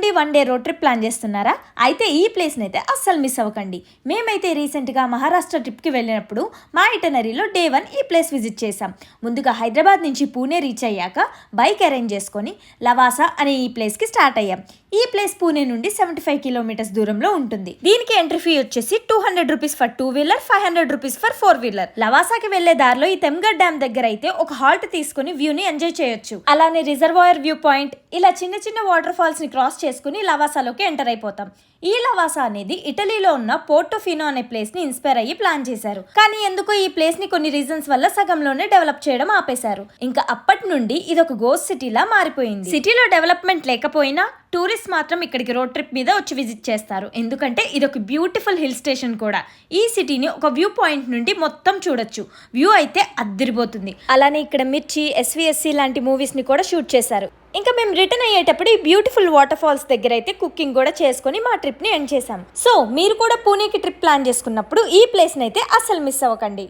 నుండి 1 day road trip plan చేస్తున్నారా? అయితే ఈ ప్లేస్ని అయితే అస్సలు మిస్ అవ్వకండి. మేమైతే రీసెంట్గా మహారాష్ట్ర ట్రిప్కి వెళ్ళినప్పుడు మా ఇటనరీలో డే 1 ఈ ప్లేస్ విజిట్ చేసాం. ముందుగా హైదరాబాద్ నుంచి పూణే రీచ్ అయ్యాక బైక్ అరేంజ్ చేసుకొని లవాసా అనే ఈ ప్లేస్కి స్టార్ట్ అయ్యాం. ఈ ప్లేస్ పూణే నుండి 75 కిలోమీటర్స్ దూరంలో ఉంటుంది. దీనికి ఎంట్రీ ఫీ వచ్చేసి 200 rupees for 2 wheeler, 500 rupees for 4 wheeler. లవాసాకి వెళ్లే దారిలో ఈ తెమ్గఢ్ డ్యామ్ దగ్గర అయితే ఒక హాల్ట్ తీసుకుని వ్యూని ఎంజాయ్ చేయొచ్చు. అలానే రిజర్వాయర్ వ్యూ పాయింట్, ఇలా చిన్న చిన్న వాటర్ ఫాల్స్ ని క్రాస్ చేసుకుని లవాసాలోకి ఎంటర్ అయిపోతాం. ఈ లవాసా అనేది ఇటలీలో ఉన్న పోర్టోఫినో అనే ప్లేస్ ని ఇన్స్పైర్ అయ్యి ప్లాన్ చేశారు. కానీ ఎందుకో ఈ ప్లేస్ ని కొన్ని రీజన్స్ వల్ల సగంలోనే డెవలప్ చేయడం ఆపేశారు. ఇంకా అప్పటి నుండి ఇది ఒక గోస్ట్ సిటీలా మారిపోయింది. సిటీలో డెవలప్మెంట్ లేకపోయినా టూరిస్ట్ మాత్రం ఇక్కడికి రోడ్ ట్రిప్ మీద వచ్చి విజిట్ చేస్తారు. ఎందుకంటే ఇది ఒక బ్యూటిఫుల్ హిల్ స్టేషన్ కూడా. ఈ సిటీని ఒక వ్యూ పాయింట్ నుండి మొత్తం చూడొచ్చు. వ్యూ అయితే అద్దిరిపోతుంది. అలానే ఇక్కడ మిర్చి, SVSC లాంటి మూవీస్ ని కూడా షూట్ చేశారు. ఇంకా మేము రిటర్న్ అయ్యేటప్పుడు ఈ బ్యూటిఫుల్ వాటర్ ఫాల్స్ దగ్గర అయితే కుకింగ్ కూడా చేసుకుని మా ట్రిప్ ని ఎండ్ చేసాం. సో మీరు కూడా పూణేకి ట్రిప్ ప్లాన్ చేసుకున్నప్పుడు ఈ ప్లేస్ ని అయితే అస్సలు మిస్ అవ్వకండి.